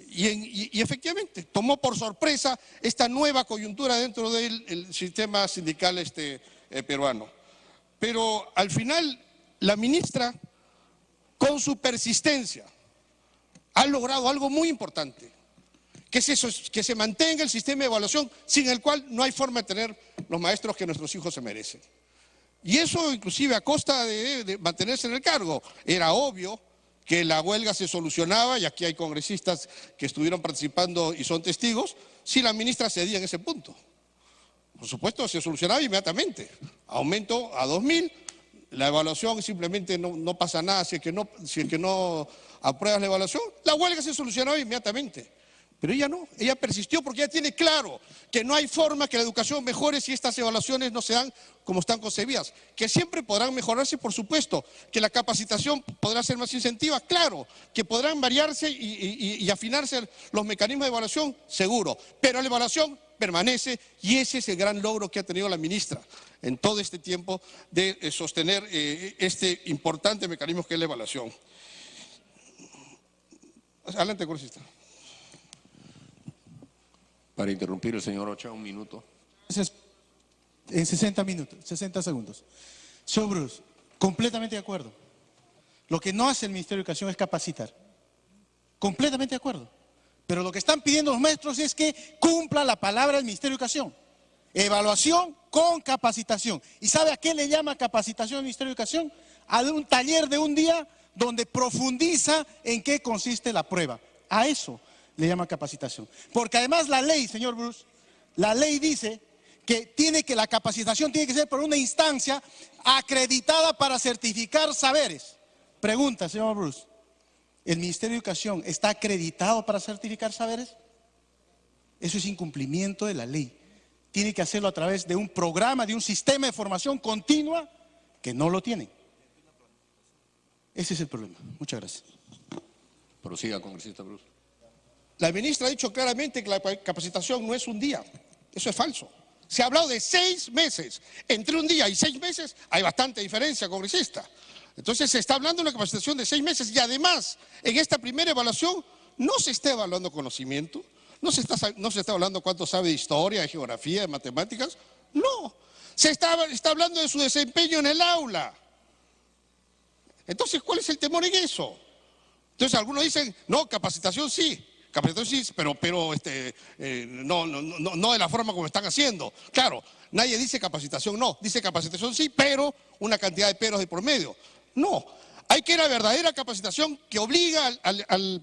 Y efectivamente tomó por sorpresa esta nueva coyuntura dentro del sistema sindical peruano. Pero al final la ministra, con su persistencia, ha logrado algo muy importante, que se mantenga el sistema de evaluación sin el cual no hay forma de tener los maestros que nuestros hijos se merecen. Y eso inclusive a costa de mantenerse en el cargo. Era obvio que la huelga se solucionaba, y aquí hay congresistas que estuvieron participando y son testigos, si la ministra cedía en ese punto. Por supuesto, se solucionaba inmediatamente. Aumento a 2.000, la evaluación simplemente no pasa nada, si es que no apruebas la evaluación, la huelga se solucionaba inmediatamente. Pero ella no, ella persistió porque ella tiene claro que no hay forma que la educación mejore si estas evaluaciones no se dan como están concebidas. Que siempre podrán mejorarse, por supuesto, que la capacitación podrá ser más incentiva, claro, que podrán variarse y afinarse los mecanismos de evaluación, seguro, pero la evaluación permanece y ese es el gran logro que ha tenido la ministra en todo este tiempo de sostener este importante mecanismo que es la evaluación. Adelante, congresista. Para interrumpir, el señor Ochoa, 1 minuto. En 60 segundos. Señor Bruce, completamente de acuerdo. Lo que no hace el Ministerio de Educación es capacitar. Completamente de acuerdo. Pero lo que están pidiendo los maestros es que cumpla la palabra del Ministerio de Educación. Evaluación con capacitación. ¿Y sabe a qué le llama capacitación el Ministerio de Educación? A un taller de un día donde profundiza en qué consiste la prueba. A eso le llama capacitación. Porque además la ley, señor Bruce, la ley dice que la capacitación tiene que ser por una instancia acreditada para certificar saberes. Pregunta, señor Bruce, ¿el Ministerio de Educación está acreditado para certificar saberes? Eso es incumplimiento de la ley. Tiene que hacerlo a través de un programa, de un sistema de formación continua que no lo tienen. Ese es el problema. Muchas gracias. Prosiga, congresista Bruce. La ministra ha dicho claramente que la capacitación no es un día. Eso es falso. Se ha hablado de 6 meses. Entre un día y 6 meses hay bastante diferencia, congresista. Entonces se está hablando de una capacitación de 6 meses y además en esta primera evaluación no se está evaluando conocimiento, no se está hablando cuánto sabe de historia, de geografía, de matemáticas. No, se está hablando de su desempeño en el aula. Entonces, ¿cuál es el temor en eso? Entonces algunos dicen, no, capacitación sí, pero no de la forma como están haciendo. Claro, nadie dice capacitación no, dice capacitación sí, pero una cantidad de peros de por medio. No, hay que ir a verdadera capacitación que obliga al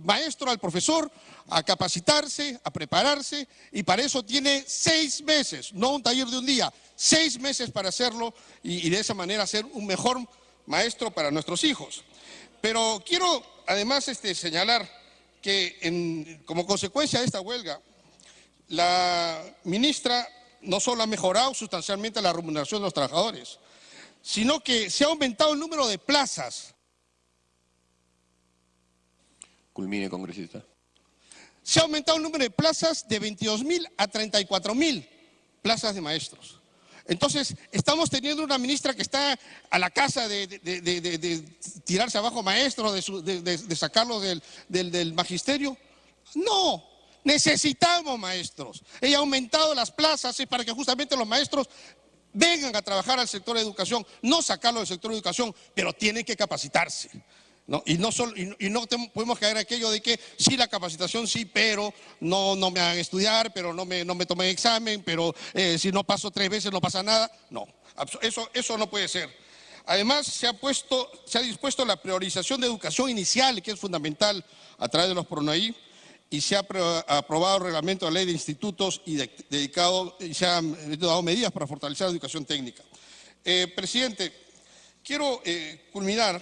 maestro, al profesor a capacitarse, a prepararse, y para eso tiene 6 meses, no un taller de un día, 6 meses para hacerlo y de esa manera ser un mejor maestro para nuestros hijos. Pero quiero además señalar que como consecuencia de esta huelga, la ministra no solo ha mejorado sustancialmente la remuneración de los trabajadores, sino que se ha aumentado el número de plazas. Culmine, congresista. Se ha aumentado el número de plazas de 22.000 a 34.000 plazas de maestros. Entonces, estamos teniendo una ministra que está a la casa de tirarse abajo maestros, de sacarlos del magisterio. No, necesitamos maestros. Ella ha aumentado las plazas para que justamente los maestros vengan a trabajar al sector de educación, no sacarlos del sector de educación, pero tienen que capacitarse. ¿No? Y no podemos caer en aquello de que sí, la capacitación sí, pero no me hagan estudiar, pero no me tomen examen, pero si no paso 3 veces no pasa nada. No, eso no puede ser. Además, se ha dispuesto la priorización de educación inicial, que es fundamental a través de los PRONAI, y se ha aprobado el reglamento de la ley de institutos y se han dado medidas para fortalecer la educación técnica. Presidente, quiero culminar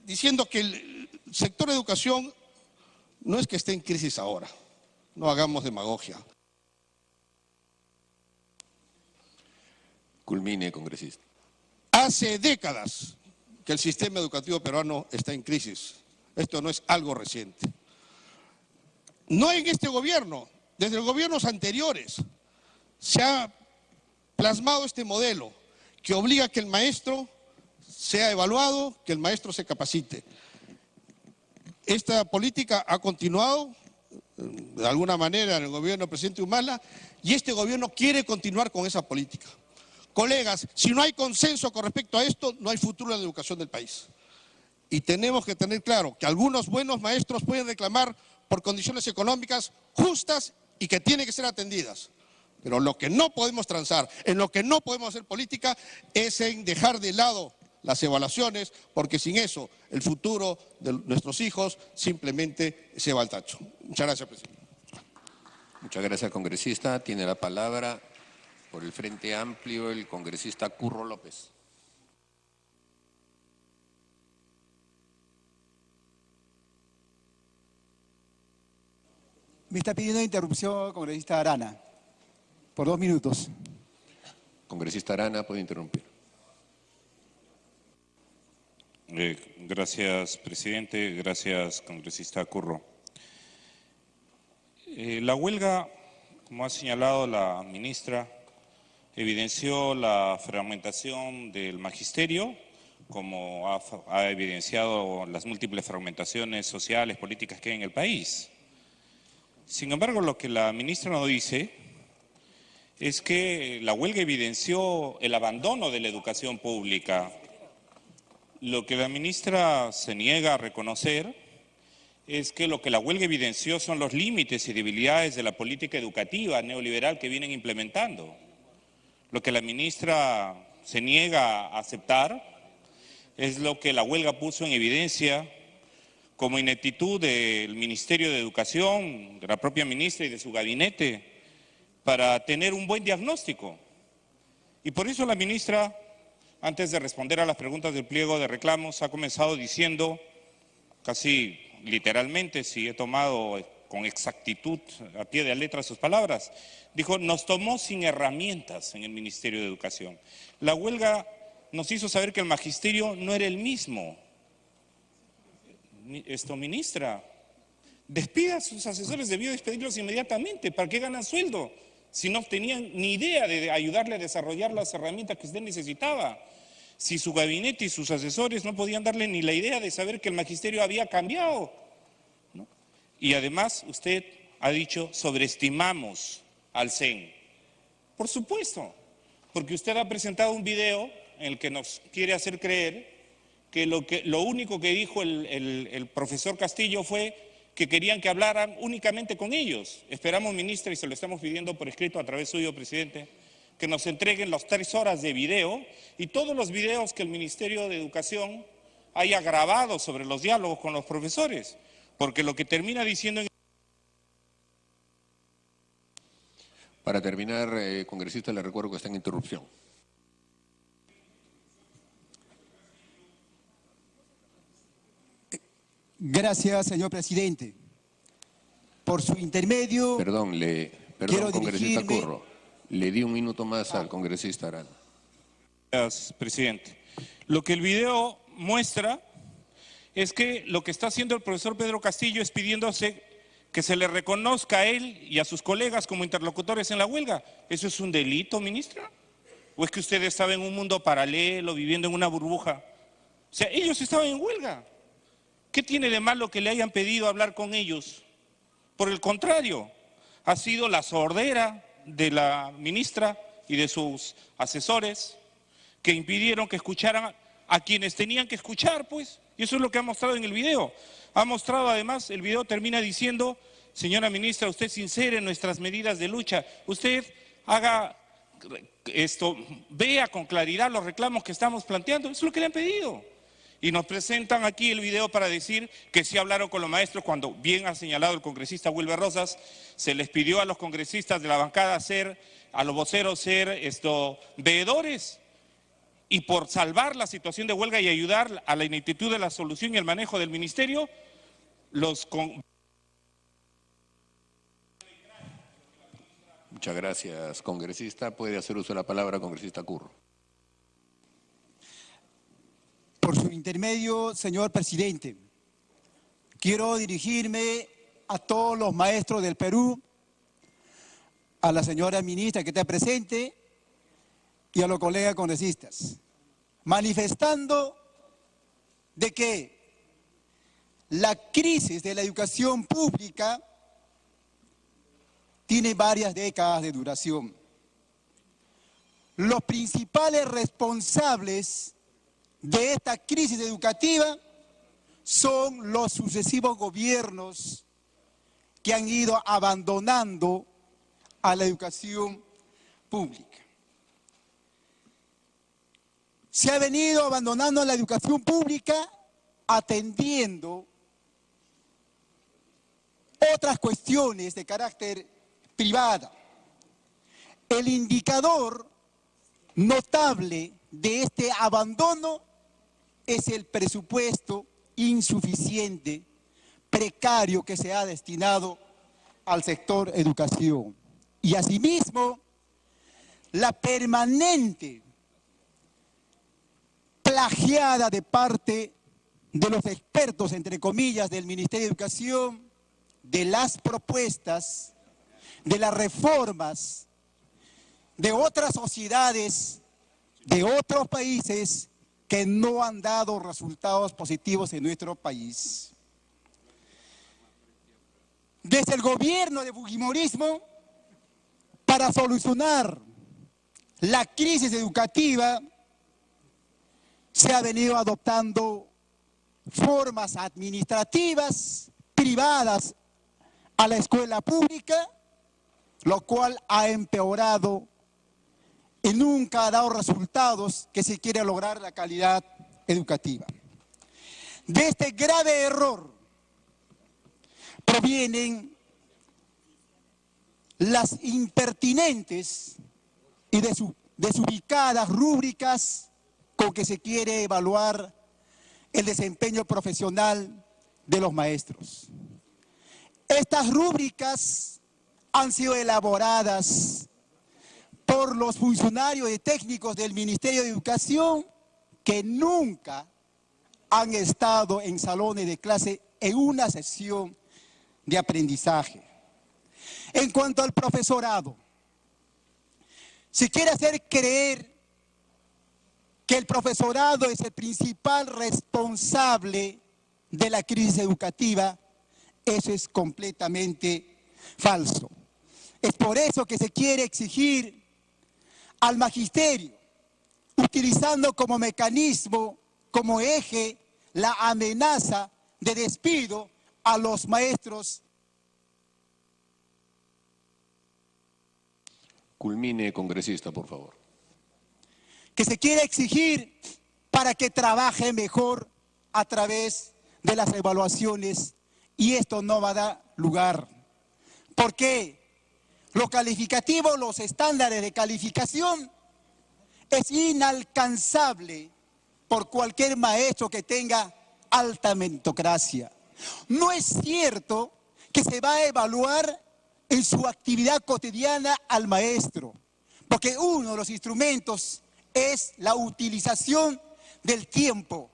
diciendo que el sector de educación no es que esté en crisis ahora, no hagamos demagogia. Culmine, congresista. Hace décadas que el sistema educativo peruano está en crisis. Esto no es algo reciente. No en este gobierno, desde los gobiernos anteriores se ha plasmado este modelo que obliga a que el maestro sea evaluado, que el maestro se capacite. Esta política ha continuado de alguna manera en el gobierno del presidente Humala y este gobierno quiere continuar con esa política. Colegas, si no hay consenso con respecto a esto, no hay futuro en la educación del país. Y tenemos que tener claro que algunos buenos maestros pueden reclamar por condiciones económicas justas y que tienen que ser atendidas. Pero lo que no podemos transar, en lo que no podemos hacer política, es en dejar de lado las evaluaciones, porque sin eso el futuro de nuestros hijos simplemente se va al tacho. Muchas gracias, presidente. Muchas gracias, congresista. Tiene la palabra por el Frente Amplio el congresista Curro López. Me está pidiendo interrupción, congresista Arana, por 2 minutos. Congresista Arana, puede interrumpir. Gracias, presidente. Gracias, congresista Curro. La huelga, como ha señalado la ministra, evidenció la fragmentación del magisterio, como ha evidenciado las múltiples fragmentaciones sociales, políticas que hay en el país. Sin embargo, lo que la ministra no dice es que la huelga evidenció el abandono de la educación pública. Lo que la ministra se niega a reconocer es que lo que la huelga evidenció son los límites y debilidades de la política educativa neoliberal que vienen implementando. Lo que la ministra se niega a aceptar es lo que la huelga puso en evidencia como ineptitud del Ministerio de Educación, de la propia ministra y de su gabinete, para tener un buen diagnóstico. Y por eso la ministra, antes de responder a las preguntas del pliego de reclamos, ha comenzado diciendo, casi literalmente, si he tomado con exactitud a pie de letra sus palabras, dijo, nos tomó sin herramientas en el Ministerio de Educación. La huelga nos hizo saber que el magisterio no era el mismo. Ministra, despida a sus asesores, debió despedirlos inmediatamente. ¿Para qué ganan sueldo? Si no tenían ni idea de ayudarle a desarrollar las herramientas que usted necesitaba. Si su gabinete y sus asesores no podían darle ni la idea de saber que el magisterio había cambiado, ¿no? Y además usted ha dicho, sobreestimamos al CEN. Por supuesto, porque usted ha presentado un video en el que nos quiere hacer creer que lo único que dijo el profesor Castillo fue que querían que hablaran únicamente con ellos. Esperamos, ministra, y se lo estamos pidiendo por escrito a través suyo, presidente, que nos entreguen las 3 horas de video y todos los videos que el Ministerio de Educación haya grabado sobre los diálogos con los profesores, porque lo que termina diciendo... Para terminar, congresista, le recuerdo que está en interrupción. Gracias, señor presidente. Por su intermedio... Perdón, congresista Curro, le di 1 minuto más al congresista Arana. Gracias, presidente. Lo que el video muestra es que lo que está haciendo el profesor Pedro Castillo es pidiéndose que se le reconozca a él y a sus colegas como interlocutores en la huelga. ¿Eso es un delito, ministra? ¿O es que usted estaba en un mundo paralelo, viviendo en una burbuja? O sea, ellos estaban en huelga. ¿Qué tiene de malo que le hayan pedido hablar con ellos? Por el contrario, ha sido la sordera de la ministra y de sus asesores que impidieron que escucharan a quienes tenían que escuchar, pues. Y eso es lo que ha mostrado en el video. Ha mostrado además, el video termina diciendo, señora ministra, usted sincere en nuestras medidas de lucha. Usted haga esto, vea con claridad los reclamos que estamos planteando. Eso es lo que le han pedido. Y nos presentan aquí el video para decir que sí hablaron con los maestros cuando, bien ha señalado el congresista Wilber Rosas, se les pidió a los congresistas de la bancada a los voceros ser veedores. Y por salvar la situación de huelga y ayudar a la ineptitud de la solución y el manejo del ministerio, Muchas gracias, congresista. Puede hacer uso de la palabra, congresista Curro. Por su intermedio, señor presidente, quiero dirigirme a todos los maestros del Perú, a la señora ministra que está presente y a los colegas congresistas, manifestando de que la crisis de la educación pública tiene varias décadas de duración. Los principales responsables de esta crisis educativa son los sucesivos gobiernos que han ido abandonando a la educación pública. Se ha venido abandonando la educación pública atendiendo otras cuestiones de carácter privado. El indicador notable de este abandono es el presupuesto insuficiente, precario que se ha destinado al sector educación. Y asimismo, la permanente plagiada de parte de los expertos, entre comillas, del Ministerio de Educación, de las propuestas, de las reformas de otras sociedades, de otros países que no han dado resultados positivos en nuestro país. Desde el gobierno de fujimorismo, para solucionar la crisis educativa, se ha venido adoptando formas administrativas privadas a la escuela pública, lo cual ha empeorado y nunca ha dado resultados que se quiere lograr la calidad educativa. De este grave error provienen las impertinentes y desubicadas rúbricas con que se quiere evaluar el desempeño profesional de los maestros. Estas rúbricas han sido elaboradas por los funcionarios y técnicos del Ministerio de Educación que nunca han estado en salones de clase en una sesión de aprendizaje. En cuanto al profesorado, se quiere hacer creer que el profesorado es el principal responsable de la crisis educativa. Eso es completamente falso. Es por eso que se quiere exigir al magisterio, utilizando como mecanismo, como eje, la amenaza de despido a los maestros. Culmine, congresista, por favor. Que se quiere exigir para que trabaje mejor a través de las evaluaciones, y esto no va a dar lugar. ¿Por qué? Los calificativos, los estándares de calificación es inalcanzable por cualquier maestro que tenga alta meritocracia. No es cierto que se va a evaluar en su actividad cotidiana al maestro, porque uno de los instrumentos es la utilización del tiempo,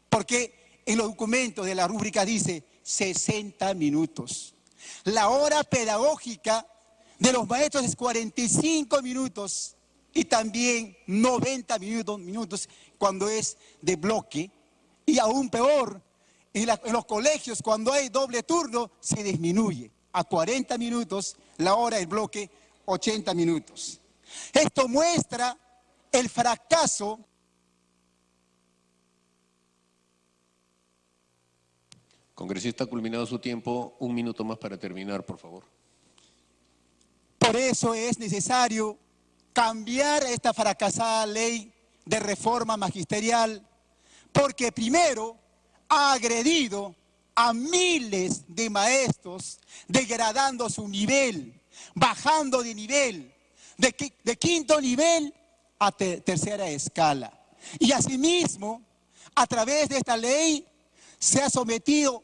porque en los documentos de la rúbrica dice 60 minutos. La hora pedagógica de los maestros es 45 minutos y también 90 minutos cuando es de bloque. Y aún peor, en los colegios cuando hay doble turno se disminuye a 40 minutos la hora del bloque, 80 minutos. Esto muestra el fracaso. Congresista, ha culminado su tiempo. 1 minuto más para terminar, por favor. Por eso es necesario cambiar esta fracasada ley de reforma magisterial, porque primero ha agredido a miles de maestros, degradando su nivel, bajando de nivel, de quinto nivel a tercera escala. Y asimismo, a través de esta ley, se ha sometido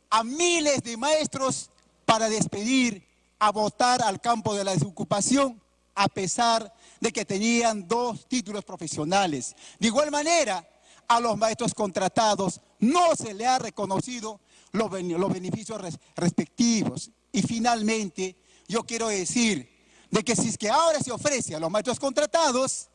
a miles de maestros para despedir, a votar al campo de la desocupación, a pesar de que tenían 2 títulos profesionales. De igual manera, a los maestros contratados no se le ha reconocido los beneficios respectivos. Y finalmente, yo quiero decir de que si es que ahora se ofrece a los maestros contratados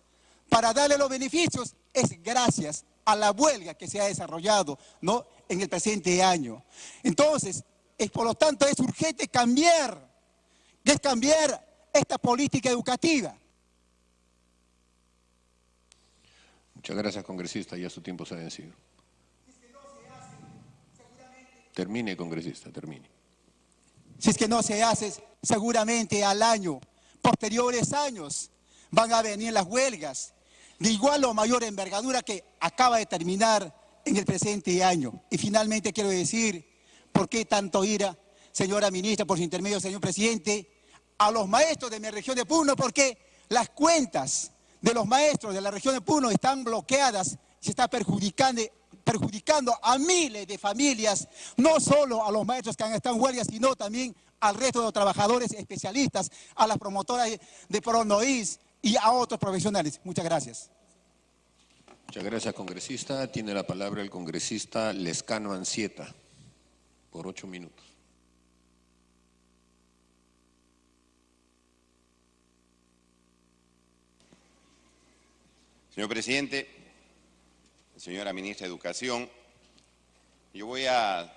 para darle los beneficios, es gracias a la huelga que se ha desarrollado, ¿no?, en el presente año. Entonces, por lo tanto, es urgente cambiar esta política educativa. Muchas gracias, congresista. Ya su tiempo se ha vencido. Termine, congresista, termine. Si es que no se hace, seguramente al año, posteriores años, van a venir las huelgas de igual o mayor envergadura que acaba de terminar en el presente año. Y finalmente quiero decir, ¿por qué tanto ira, señora ministra, por su intermedio, señor presidente, a los maestros de mi región de Puno? Porque las cuentas de los maestros de la región de Puno están bloqueadas, se está perjudicando a miles de familias, no solo a los maestros que están en huelga, sino también al resto de los trabajadores especialistas, a las promotoras de Pronoís y a otros profesionales. Muchas gracias. Muchas gracias, congresista. Tiene la palabra el congresista Lescano Ansieta, por 8 minutos. Señor presidente, señora ministra de Educación, yo voy a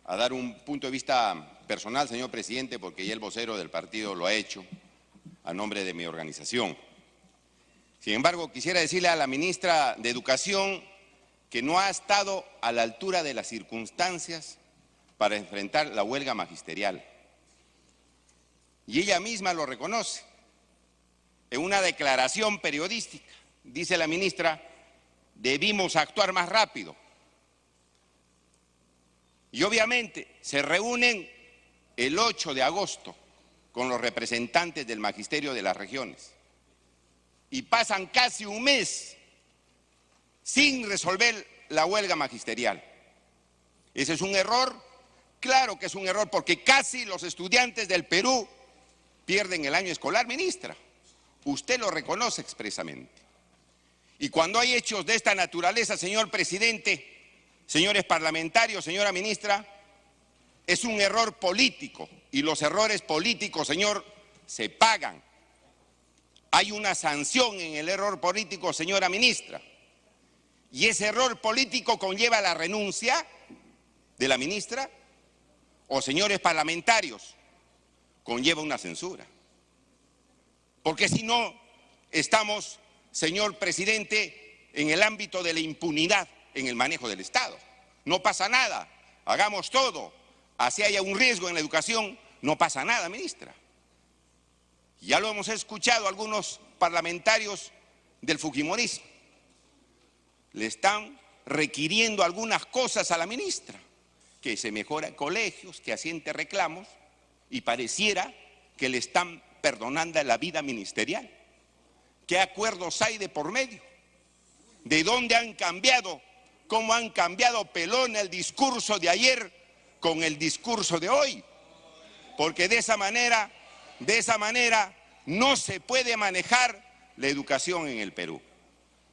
dar un punto de vista personal, señor presidente, porque ya el vocero del partido lo ha hecho a nombre de mi organización. Sin embargo, quisiera decirle a la ministra de Educación que no ha estado a la altura de las circunstancias para enfrentar la huelga magisterial. Y ella misma lo reconoce. En una declaración periodística, dice la ministra, debimos actuar más rápido. Y obviamente se reúnen el 8 de agosto con los representantes del magisterio de las regiones. Y pasan casi un mes sin resolver la huelga magisterial. ¿Ese es un error? Claro que es un error, porque casi los estudiantes del Perú pierden el año escolar, ministra. Usted lo reconoce expresamente. Y cuando hay hechos de esta naturaleza, señor presidente, señores parlamentarios, señora ministra, es un error político. Y los errores políticos, señor, se pagan. Hay una sanción en el error político, señora ministra. Y ese error político conlleva la renuncia de la ministra o, señores parlamentarios, conlleva una censura. Porque si no, estamos, señor presidente, en el ámbito de la impunidad en el manejo del Estado. No pasa nada, hagamos todo. Así haya un riesgo en la educación, no pasa nada, ministra. Ya lo hemos escuchado algunos parlamentarios del fujimorismo. Le están requiriendo algunas cosas a la ministra, que se mejora colegios, que asiente reclamos, y pareciera que le están perdonando la vida ministerial. ¿Qué acuerdos hay de por medio? ¿De dónde han cambiado? ¿Cómo han cambiado pelón el discurso de ayer con el discurso de hoy? Porque de esa manera no se puede manejar la educación en el Perú.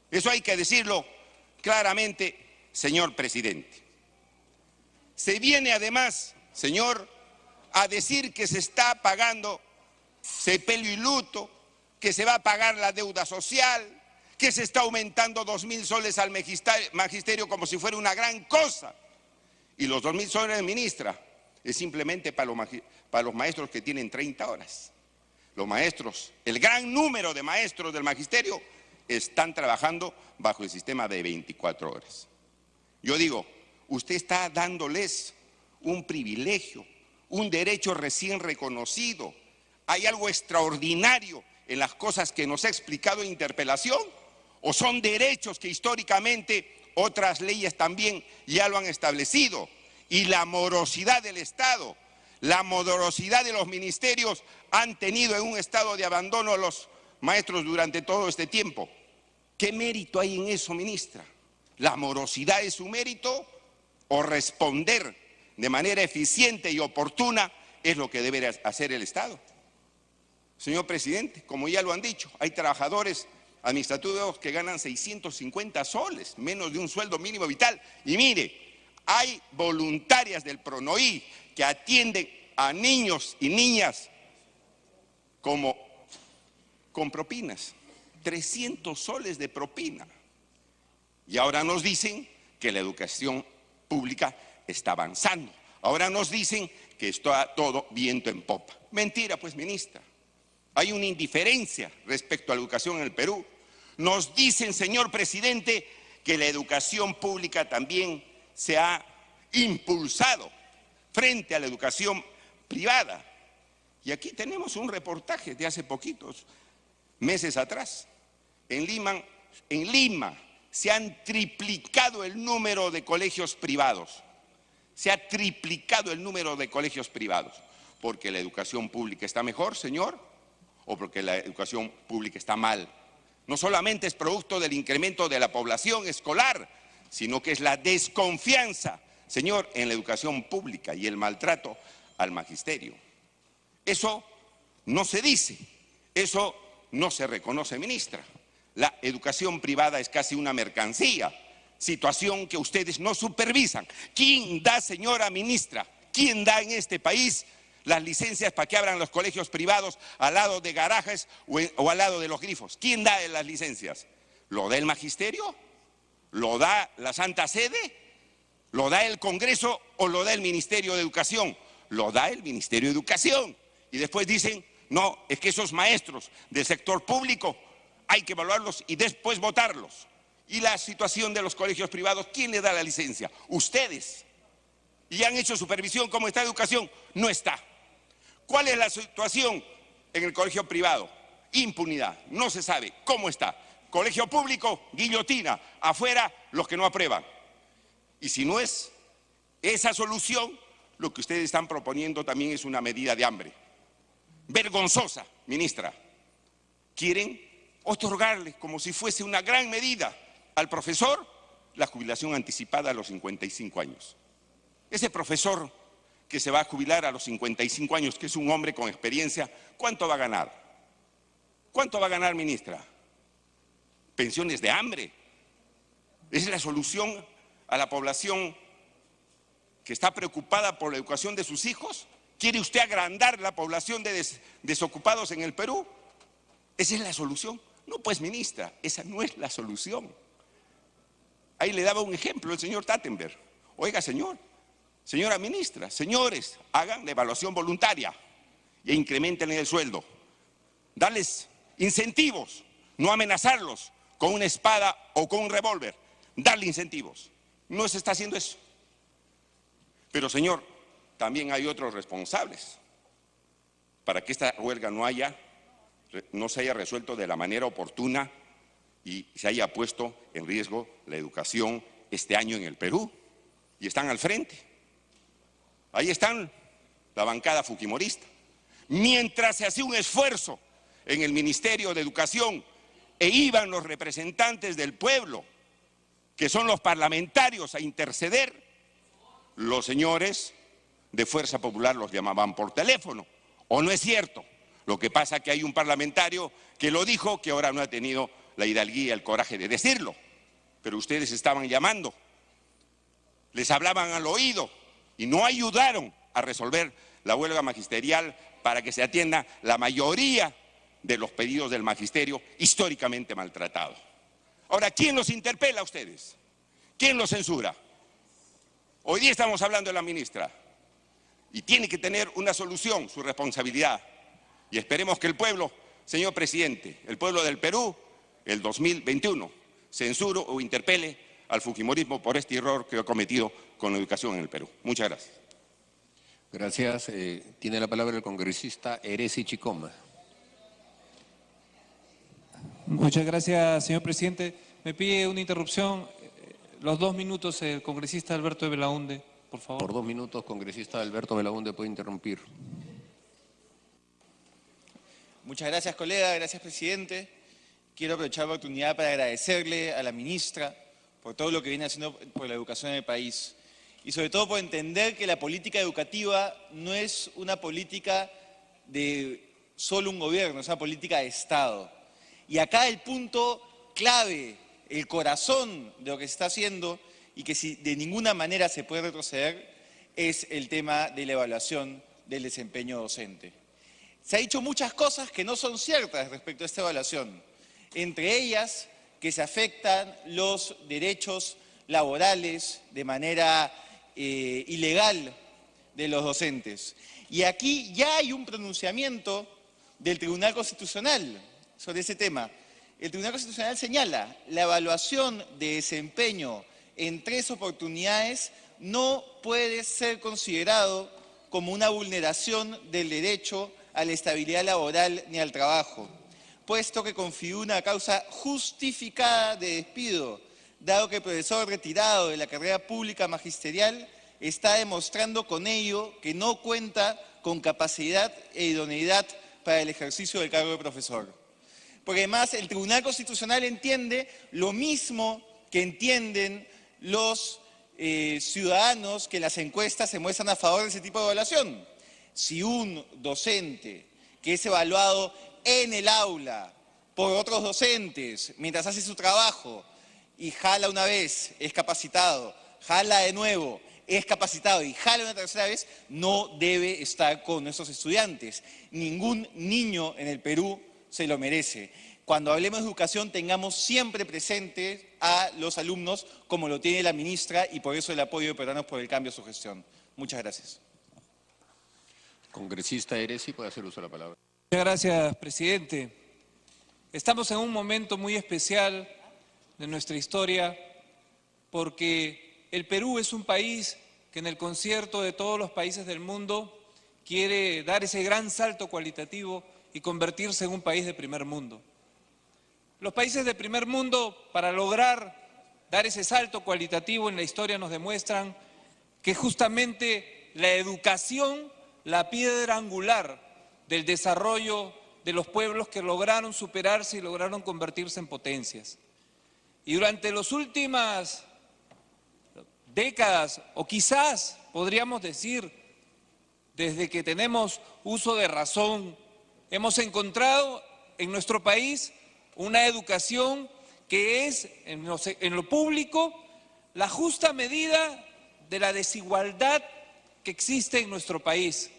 Eso hay que decirlo claramente, señor presidente. Se viene además, señor, a decir que se está pagando sepelio y luto, que se va a pagar la deuda social, que se está aumentando 2.000 soles al magisterio como si fuera una gran cosa. Y los 2.000 soles, ministra, es simplemente para los maestros que tienen 30 horas. Los maestros, el gran número de maestros del magisterio están trabajando bajo el sistema de 24 horas. Yo digo, usted está dándoles un privilegio, un derecho recién reconocido. ¿Hay algo extraordinario en las cosas que nos ha explicado en interpelación? ¿O son derechos que históricamente otras leyes también ya lo han establecido? Y la morosidad del Estado, la morosidad de los ministerios han tenido en un estado de abandono a los maestros durante todo este tiempo. ¿Qué mérito hay en eso, ministra? ¿La morosidad es su mérito o responder de manera eficiente y oportuna es lo que debe hacer el Estado? Señor presidente, como ya lo han dicho, hay trabajadores administrativos que ganan 650 soles, menos de un sueldo mínimo vital. Y mire, hay voluntarias del PRONOI que atienden a niños y niñas con propinas, 300 soles de propina. Y ahora nos dicen que la educación pública está avanzando. Ahora nos dicen que está todo viento en popa. Mentira, pues, ministra. Hay una indiferencia respecto a la educación en el Perú. Nos dicen, señor presidente, que la educación pública también se ha impulsado frente a la educación privada. Y aquí tenemos un reportaje de hace poquitos meses atrás. En Lima se han triplicado el número de colegios privados. Se ha triplicado el número de colegios privados. ¿Porque la educación pública está mejor, señor? ¿O porque la educación pública está mal? No solamente es producto del incremento de la población escolar, sino que es la desconfianza, señor, en la educación pública y el maltrato al magisterio. Eso no se dice, eso no se reconoce, ministra. La educación privada es casi una mercancía, situación que ustedes no supervisan. ¿Quién da, señora ministra? ¿Quién da en este país las licencias para que abran los colegios privados al lado de garajes o al lado de los grifos? ¿Quién da las licencias? ¿Lo da el magisterio? ¿Lo da la Santa Sede? ¿Lo da el Congreso o lo da el Ministerio de Educación? Lo da el Ministerio de Educación. Y después dicen, no, es que esos maestros del sector público hay que evaluarlos y después votarlos. ¿Y la situación de los colegios privados? ¿Quién le da la licencia? Ustedes. ¿Y han hecho supervisión? ¿Cómo está la educación? No está. ¿Cuál es la situación en el colegio privado? Impunidad. No se sabe cómo está. Colegio público, guillotina. Afuera, los que no aprueban. Y si no es esa solución, lo que ustedes están proponiendo también es una medida de hambre. Vergonzosa, ministra. Quieren otorgarle, como si fuese una gran medida, al profesor la jubilación anticipada a los 55 años. Ese profesor que se va a jubilar a los 55 años, que es un hombre con experiencia, ¿cuánto va a ganar? ¿Cuánto va a ganar, ministra? Pensiones de hambre. ¿Es la solución a la población que está preocupada por la educación de sus hijos? ¿Quiere usted agrandar la población de desocupados en el Perú? ¿Esa es la solución? No, pues, ministra, esa no es la solución. Ahí le daba un ejemplo el señor Tattenberg. Oiga, señora ministra, señores, hagan la evaluación voluntaria e incrementen el sueldo. Darles incentivos, no amenazarlos con una espada o con un revólver. Darle incentivos. No se está haciendo eso. Pero, señor, también hay otros responsables. Para que esta huelga no se haya resuelto de la manera oportuna y se haya puesto en riesgo la educación este año en el Perú. Y están al frente. Ahí están la bancada fujimorista. Mientras se hacía un esfuerzo en el Ministerio de Educación e iban los representantes del pueblo, que son los parlamentarios, a interceder, los señores de Fuerza Popular los llamaban por teléfono. ¿O no es cierto? Lo que pasa es que hay un parlamentario que lo dijo, que ahora no ha tenido la hidalguía, el coraje de decirlo. Pero ustedes estaban llamando, les hablaban al oído y no ayudaron a resolver la huelga magisterial para que se atienda la mayoría de los pedidos del magisterio históricamente maltratado. Ahora, ¿quién los interpela a ustedes? ¿Quién los censura? Hoy día estamos hablando de la ministra y tiene que tener una solución, su responsabilidad. Y esperemos que el pueblo, señor presidente, el pueblo del Perú, el 2021, censure o interpele al fujimorismo por este error que ha cometido con la educación en el Perú. Muchas gracias. Gracias. Tiene la palabra el congresista Eresi Chicoma. Muchas gracias, señor presidente. Me pide una interrupción. Los 2 minutos, el congresista Alberto de Belaunde, por favor. Por 2 minutos, congresista Alberto Belaunde puede interrumpir. Muchas gracias, colega. Gracias, presidente. Quiero aprovechar la oportunidad para agradecerle a la ministra por todo lo que viene haciendo por la educación en el país y sobre todo por entender que la política educativa no es una política de solo un gobierno, es una política de Estado. Y acá el punto clave, el corazón de lo que se está haciendo y que si de ninguna manera se puede retroceder es el tema de la evaluación del desempeño docente. Se ha dicho muchas cosas que no son ciertas respecto a esta evaluación, entre ellas que se afectan los derechos laborales de manera ilegal de los docentes. Y aquí ya hay un pronunciamiento del Tribunal Constitucional sobre ese tema. El Tribunal Constitucional señala la evaluación de desempeño en 3 oportunidades no puede ser considerado como una vulneración del derecho a la estabilidad laboral ni al trabajo, puesto que configura una causa justificada de despido, dado que el profesor retirado de la carrera pública magisterial está demostrando con ello que no cuenta con capacidad e idoneidad para el ejercicio del cargo de profesor. Porque además el Tribunal Constitucional entiende lo mismo que entienden los ciudadanos que en las encuestas se muestran a favor de ese tipo de evaluación. Si un docente que es evaluado en el aula por otros docentes mientras hace su trabajo y jala una vez, es capacitado, jala de nuevo, es capacitado y jala una tercera vez, no debe estar con nuestros estudiantes. Ningún niño en el Perú se lo merece. Cuando hablemos de educación, tengamos siempre presente a los alumnos, como lo tiene la ministra, y por eso el apoyo de Peruanos por el Cambio a su gestión. Muchas gracias. Congresista Heresi, puede hacer uso de la palabra. Muchas gracias, presidente. Estamos en un momento muy especial de nuestra historia, porque el Perú es un país que en el concierto de todos los países del mundo quiere dar ese gran salto cualitativo y convertirse en un país de primer mundo. Los países de primer mundo, para lograr dar ese salto cualitativo en la historia, nos demuestran que justamente la educación, la piedra angular del desarrollo de los pueblos que lograron superarse y lograron convertirse en potencias. Y durante las últimas décadas, o quizás podríamos decir, desde que tenemos uso de razón, hemos encontrado en nuestro país una educación que es, en lo público, la justa medida de la desigualdad que existe en nuestro país.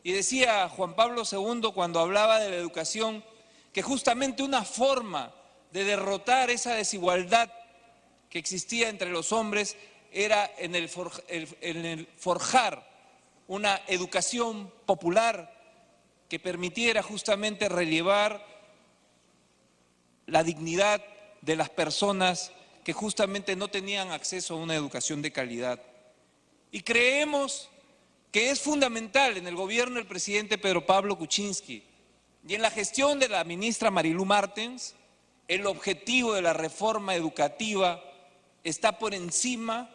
Y decía Juan Pablo II cuando hablaba de la educación que justamente una forma de derrotar esa desigualdad que existía entre los hombres era en el forjar una educación popular que permitiera justamente relevar la dignidad de las personas que justamente no tenían acceso a una educación de calidad. Y creemos que es fundamental en el gobierno del presidente Pedro Pablo Kuczynski y en la gestión de la ministra Marilú Martens, el objetivo de la reforma educativa está por encima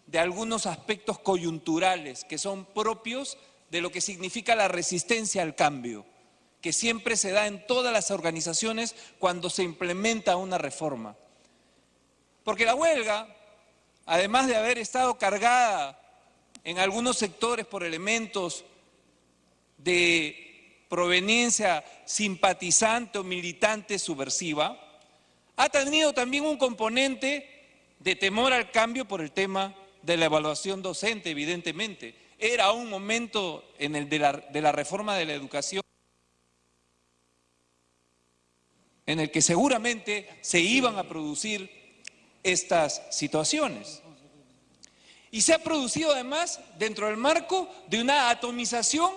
de algunos aspectos coyunturales que son propios de lo que significa la resistencia al cambio, que siempre se da en todas las organizaciones cuando se implementa una reforma. Porque la huelga, además de haber estado cargada en algunos sectores por elementos de proveniencia simpatizante o militante subversiva, ha tenido también un componente de temor al cambio por el tema de la evaluación docente, evidentemente. Era un momento en el de la reforma de la educación en el que seguramente se iban a producir estas situaciones. Y se ha producido además dentro del marco de una atomización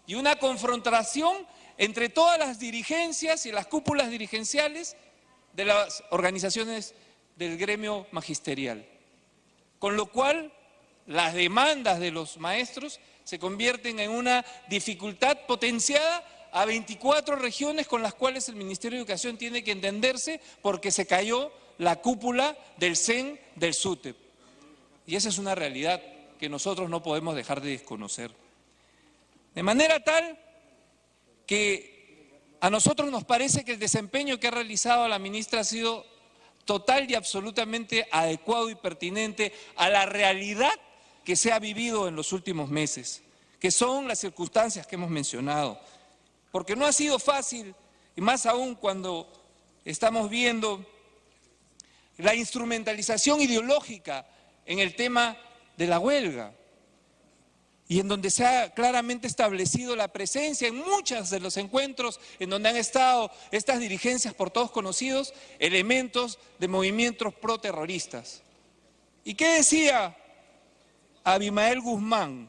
y una confrontación entre todas las dirigencias y las cúpulas dirigenciales de las organizaciones del gremio magisterial. Con lo cual, las demandas de los maestros se convierten en una dificultad potenciada a 24 regiones con las cuales el Ministerio de Educación tiene que entenderse porque se cayó la cúpula del CEN del SUTEP. Y esa es una realidad que nosotros no podemos dejar de desconocer. De manera tal que a nosotros nos parece que el desempeño que ha realizado la ministra ha sido total y absolutamente adecuado y pertinente a la realidad que se ha vivido en los últimos meses, que son las circunstancias que hemos mencionado. Porque no ha sido fácil, y más aún cuando estamos viendo la instrumentalización ideológica en el tema de la huelga, y en donde se ha claramente establecido la presencia en muchos de los encuentros en donde han estado estas dirigencias por todos conocidos, elementos de movimientos proterroristas. ¿Y qué decía Abimael Guzmán?